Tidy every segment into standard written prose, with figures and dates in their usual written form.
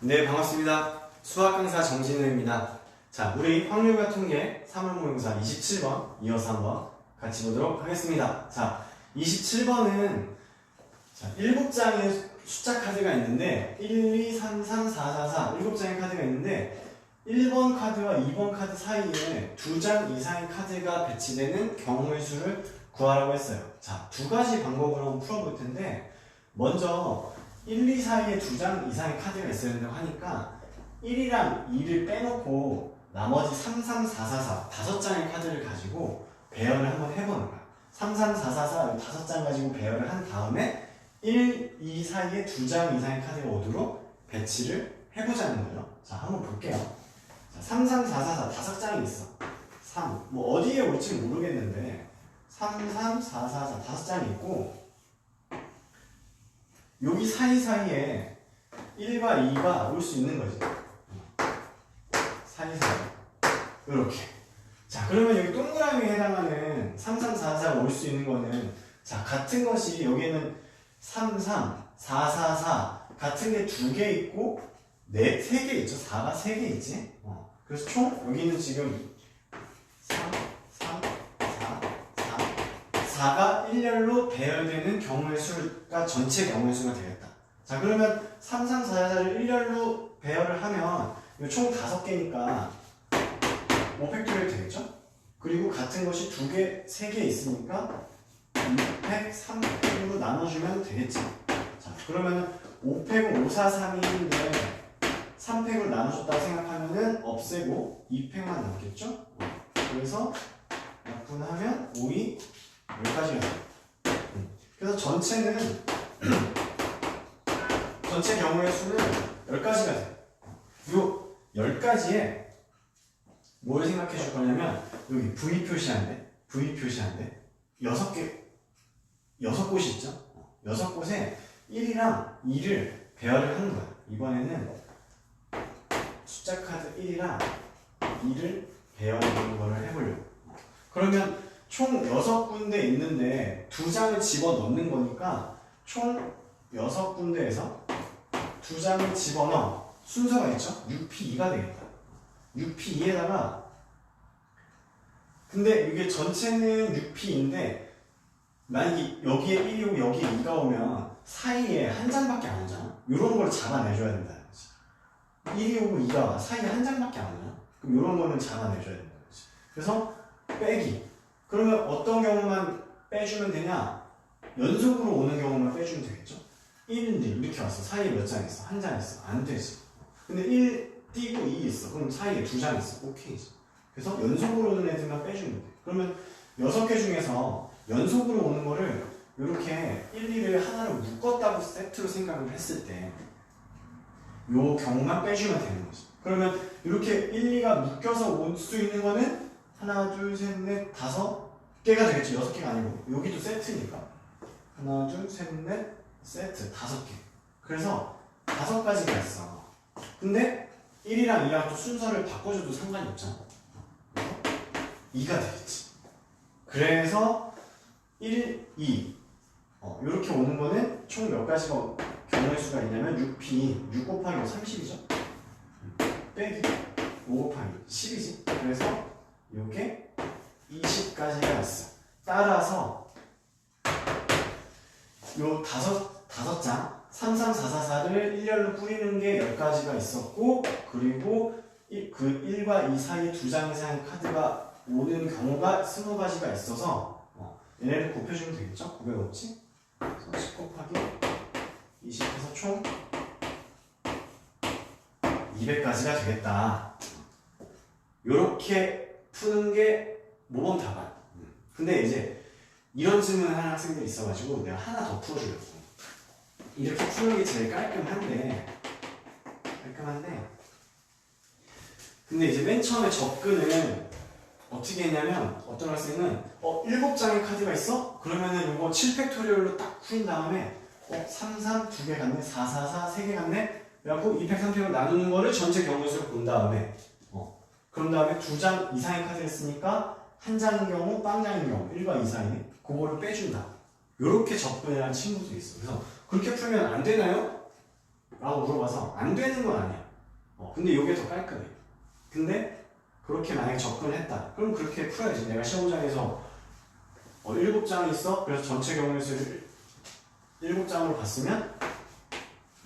네, 반갑습니다. 수학 강사 정진우입니다. 자, 우리 확률과 통계 3월 모의고사 27번 이어서 한번 같이 보도록 하겠습니다. 자, 27번은 7장의 숫자 카드가 있는데 1, 2, 3, 4, 4 7장의 카드가 있는데 1번 카드와 2번 카드 사이에 2장 이상의 카드가 배치되는 경우의 수를 구하라고 했어요. 자, 두 가지 방법으로 한번 풀어볼 텐데 먼저 1, 2 사이에 2장 이상의 카드가 있어야 된다고 하니까 1이랑 2를 빼놓고 나머지 3, 3, 4, 4, 4 5장의 카드를 가지고 배열을 한번 해보는 거야. 3, 3, 4, 4, 4 5장 가지고 배열을 한 다음에 1, 2 사이에 2장 이상의 카드가 오도록 배치를 해보자는 거죠. 자, 한번 볼게요. 자, 3, 3, 4, 4, 4 5장이 있어. 3, 뭐 어디에 올지 모르겠는데 3, 3, 4, 4, 4 5장이 있고 여기 사이사이에 1과 2가 올 수 있는 거지. 사이사이. 이렇게. 자, 그러면 여기 동그라미에 해당하는 3, 3, 4, 4가 올 수 있는 거는 자, 같은 것이 여기에는 3, 3, 4, 4, 4 같은 게 2개 있고 3개 있죠. 4가 3개 있지. 그래서 총 여기는 지금 3, 3, 4, 4가 일렬로 배열되는 경우의 수가 전체 경우의 수가 되겠다. 자, 그러면 3, 3, 4, 4를 일렬로 배열을 하면 총 5개니까 5팩토리얼 되겠죠? 그리고 같은 것이 2개, 3개 있으니까 2팩, 3팩으로 나눠주면 되겠지. 자, 그러면 5팩은 5, 4, 3인데 3팩으로 나눠줬다고 생각하면은 없애고 2팩만 남겠죠? 그래서 약분하면 5, 2, 10가지가 돼요. 그래서 전체는 전체 경우의 수는 10가지가 돼요. 요 10가지에 뭘 생각해 줄 거냐면 여기 V 표시한데 6곳이 있죠? 6곳에 1이랑 2를 배열을 하는 거야. 이번에는 숫자 카드 1이랑 2를 배열하는 거를 해보려고. 그러면 총 6군데 있는데 2장을 집어넣는 거니까 총 6군데에서 2장을 집어넣어. 순서가 있죠? 6P2가 되겠다. 6P2에다가 근데 이게 전체는 6P인데 만약에 여기에 1이 오고 여기에 2가 오면 사이에 한 장밖에 안 오잖아. 이런 걸 잡아내줘야 된다는 거지. 1이 오고 2가 와. 사이에 한 장밖에 안 오잖아. 그럼 이런 거는 잡아내줘야 된다는 거지. 그래서 빼기. 그러면 어떤 경우만 빼주면 되냐? 연속으로 오는 경우만 빼주면 되겠죠? 1인데 이렇게 왔어. 사이에 몇 장 있어? 한 장 있어. 안 되지. 근데 1 띄고 2 있어. 그럼 사이에 2장 있어. 오케이지. 그래서 연속으로 오는 애들만 빼주면 돼. 그러면 6개 중에서 연속으로 오는 거를 이렇게 1, 2를 하나로 묶었다고 세트로 생각을 했을 때 요 경우만 빼주면 되는 거지. 그러면 이렇게 1, 2가 묶여서 올 수 있는 거는 하나, 둘, 셋, 넷, 5개가 되겠지. 6개가 아니고 여기도 세트니까 하나, 둘, 셋, 넷, 세트 5개. 그래서 5가지가 있어. 근데 1이랑 2랑 또 순서를 바꿔줘도 상관이 없잖아. 2가 되겠지. 그래서 1, 2 이렇게 오는 거는 총 몇 가지가 경우의 수가 있냐면 6P 6 곱하기 30이죠. 빼기 5 곱하기 10이지. 그래서 이게 20가지가 있어. 따라서 요 5장 3, 3, 4, 4, 4를 일렬로 꾸리는 게 10가지가 있었고 그리고 그 1과 2 사이 2장 이상의 카드가 오는 경우가 20가지가 있어서 얘네를 곱해주면 되겠죠? 900없지? 그래서 10 곱하기 20해서 총 200가지가 되겠다. 요렇게 푸는 게 모범 답안. 근데 이제 이런 질문을 하는 학생들이 있어가지고 내가 하나 더 풀어주려고. 이렇게 푸는 게 제일 깔끔한데 근데 이제 맨 처음에 접근을 어떻게 했냐면 어떤 학생은 7장의 카드가 있어? 그러면은 이거 7팩토리얼로 딱 풀인 다음에 3, 3 2개 같네 4, 4, 4 3개 같네 그래갖고 2팩, 3팩으로 나누는 거를 전체 경우수로 본 다음에 그런 다음에 2장 이상의 카드를 했으니까 한 장인 경우, 빵장인 경우 1과 2 사이에 그거를 빼준다. 요렇게 접근을 한 친구도 있어. 그래서 그렇게 풀면 안 되나요? 라고 물어봐서 안 되는 건 아니야. 근데 이게 더 깔끔해. 근데 그렇게 만약에 접근을 했다. 그럼 그렇게 풀어야지. 내가 시험장에서 7장이 있어? 그래서 전체 경우의 수를 7장으로 봤으면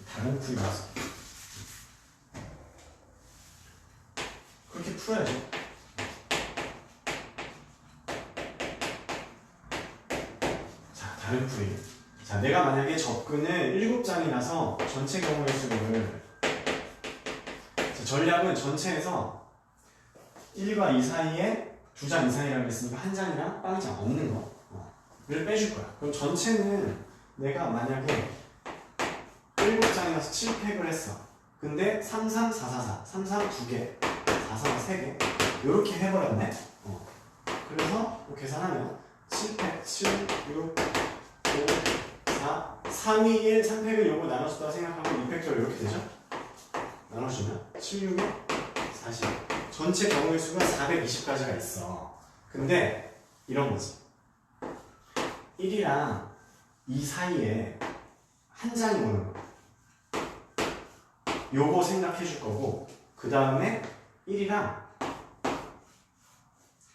다른 풀이 나왔어. 그렇게 풀어야지. 자, 다른 풀이. 자, 내가 만약에 접근을 7장이라서 전체 경우의 수를 전략은 전체에서 1과 2 사이에 2장 이상이라고 했으니까 한 장이랑 빵장 없는 거를 빼줄 거야. 그럼 전체는 내가 만약에 7장이라서 7팩을 했어. 근데 3, 3, 4, 4, 4, 3, 3 2개, 4, 4, 3개 이렇게 해버렸네. 그래서 계산하면 7팩, 7, 6, 5, 4, 3, 2, 1, 3팩을 요거 나눠줬다고 생각하면 2팩토리얼 이렇게 되죠? 나눠주면 7, 6에 40. 전체 경우의 수가 420가지가 있어. 근데 이런 거지. 1이랑 2 사이에 한 장이 오는 거야. 요거 생각해 줄 거고, 그 다음에 1이랑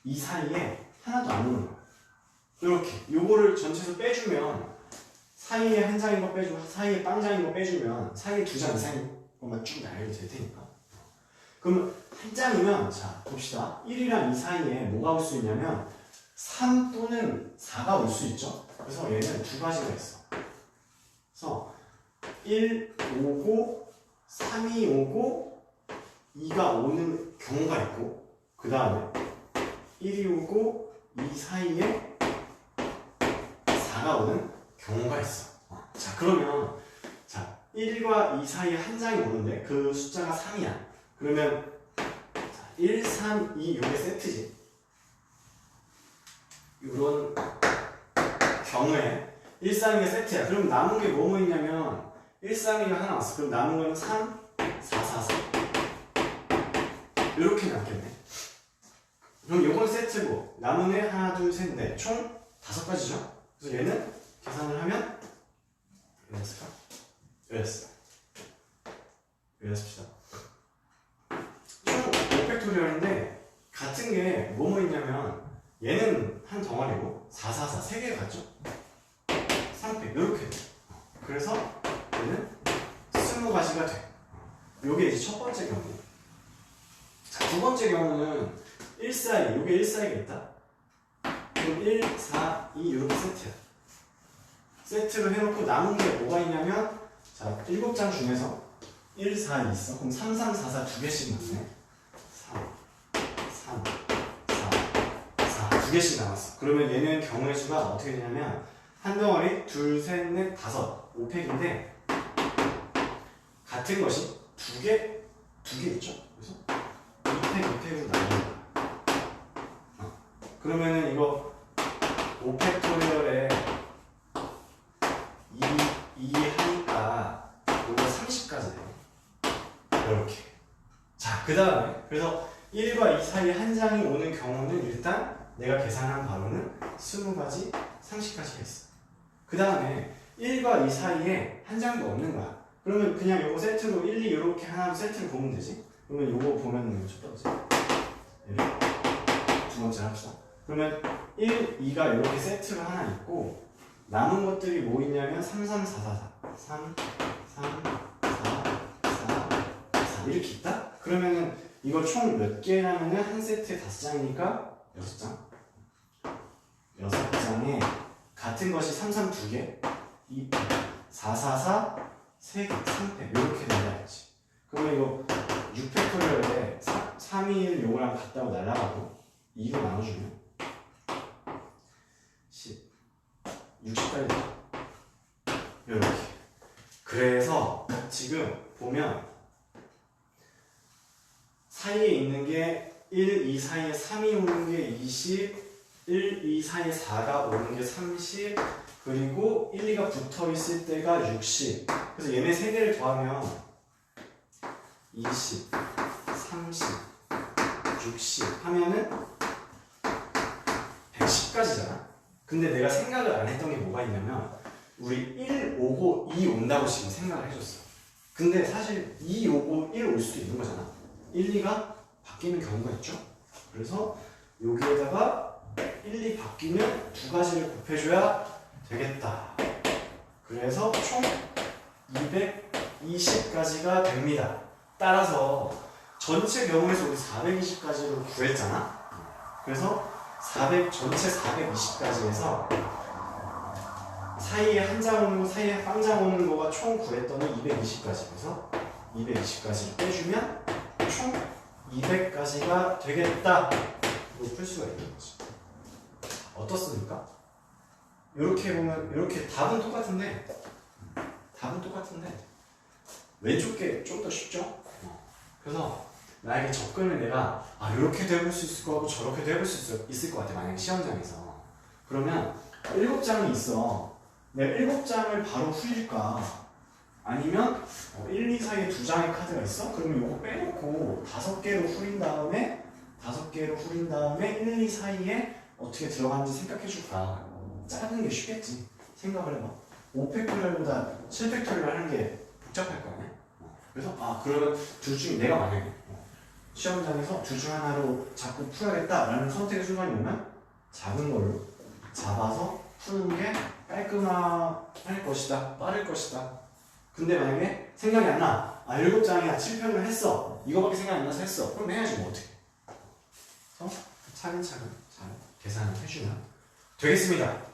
2 사이에 하나도 안 오는 거야. 이렇게 요거를 전체에서 빼주면 사이에 한 장인 거 빼주고 사이에 빵장인 거 빼주면 사이에 2장 이상인 것만 쭉 나열이 될 테니까. 그러면 한 장이면 자 봅시다. 1이랑 2 사이에 뭐가 올 수 있냐면 3 또는 4가 올 수 있죠. 그래서 얘는 두 가지가 있어. 그래서 1 오고 3이 오고 2가 오는 경우가 있고, 그 다음에 1이 오고 2 사이에 4가 오는 경우가 있어. 자, 그러면 자 1과 2 사이에 한 장이 오는데 그 숫자가 3이야. 그러면 1, 3, 2 요게 세트지. 이런 경우에 1, 3, 2가 세트야. 그럼 남은 게 뭐뭐 있냐면 1, 3, 2가 하나 왔어. 그럼 남은 거는 3, 4, 4, 4 이렇게 남겠네. 그럼 요건 세트고 남은 애 하나, 둘, 셋, 넷 총 5가지죠. 그래서 얘는 계산을 하면 이랬을까? 이랬어. 이랬습시다. 총 5팩토리얼인데 같은 게 뭐뭐 있냐면 얘는 한 덩어리고 4, 4, 4 3개 같죠? 3팩 이렇게 돼. 그래서 얘는 20가지가 돼. 요게 이제 첫 번째 경우. 자, 두 번째 경우는 1 사이, 요게 1 사이가 있다. 그럼 1, 4, 2 이렇게 세트야. 세트를 해놓고 남은 게 뭐가 있냐면 자 7장 중에서 1, 4 있어. 그럼 3, 3, 4, 4 2개씩 남네. 3, 4, 4 2개씩 남았어. 그러면 얘는 경우의 수가 어떻게 되냐면 한 덩어리 둘, 셋, 넷, 5 5팩인데 같은 것이 두 개 있죠. 그래서 2팩, 2팩으로 나눠요. 그러면은 이거 5팩토리얼에 2 하니까 이거 30까지 돼요. 이렇게. 자, 그 다음에 그래서 1과 2 사이에 한 장이 오는 경우는 일단 내가 계산한 바로는 20가지, 30가지가 있어. 그 다음에 1과 2 사이에 한 장도 없는 거야. 그러면 그냥 요거 세트로 1, 2 이렇게 하나 세트를 보면 되지. 그러면 요거 보면 첫 번째, 두 번째 합시다. 그러면 1, 2가 이렇게 세트가 하나 있고 남은 것들이 뭐 있냐면 3, 3, 4, 4, 4 3, 3, 4, 4, 4 이렇게 있다? 그러면은 이거 총 몇 개냐면은 한 세트에 5장이니까 6장 6장에 같은 것이 3, 3 2개 2, 4, 4, 4 3개, 3팩 이렇게 된다했지. 그러면 이거 6팩토리얼에 3, 2, 1 요거랑 같다고 날라가고 2로 나눠주면 10, 60까지 돼. 이렇게. 그래서 지금 보면 사이에 있는 게 1, 2 사이에 3이 오는 게 20, 1, 2 사이에 4가 오는 게 30, 그리고 1, 2가 붙어 있을 때가 60. 그래서 얘네 3개를 더하면 20, 30, 60 하면은 110까지잖아. 근데 내가 생각을 안 했던 게 뭐가 있냐면 우리 1 오고 2 온다고 지금 생각을 해줬어. 근데 사실 2 오고 1 올 수도 있는 거잖아. 1, 2가 바뀌는 경우가 있죠. 그래서 여기에다가 1, 2 바뀌면 두 가지를 곱해줘야 되겠다. 그래서 총 220까지가 됩니다. 따라서 전체 경우에서 우리 420까지로 구했잖아. 그래서 전체 420까지 해서 사이에 한 장 오는 거, 사이에 빵장 오는 거가 총 구했더니 220까지. 그래서 220까지를 빼주면 총 200까지가 되겠다. 이거 풀 수가 있는 거지. 어떻습니까? 이렇게 보면 이렇게 답은 똑같은데 왼쪽 게 좀 더 쉽죠? 그래서 만약에 접근을 내가 이렇게도 해볼 수 있을 것 같고 저렇게도 해볼 수 있을 것 같아. 만약에 시험장에서 그러면 7장이 있어. 내가 7장을 바로 후릴까? 아니면 1, 2 사이에 2장의 카드가 있어? 그러면 이거 빼놓고 5개로 후린 다음에 1, 2 사이에 어떻게 들어가는지 생각해 줄까? 작은 게 쉽겠지. 생각을 해봐. 5팩토리얼보다 7팩토리얼 하는 게 복잡할 거 아니야? 그래서 그러면 둘 중에 내가 만약에 시험장에서 둘 중 하나로 자꾸 풀어야겠다라는 선택의 순간이 오면 작은 걸로 잡아서 푸는 게 깔끔할 것이다. 빠를 것이다. 근데 만약에 생각이 안 나. 7장이야. 7편을 했어. 이거밖에 생각이 안 나서 했어. 그럼 해야지 뭐 어떻게. 그래서 차근차근 잘 계산을 해주면 되겠습니다.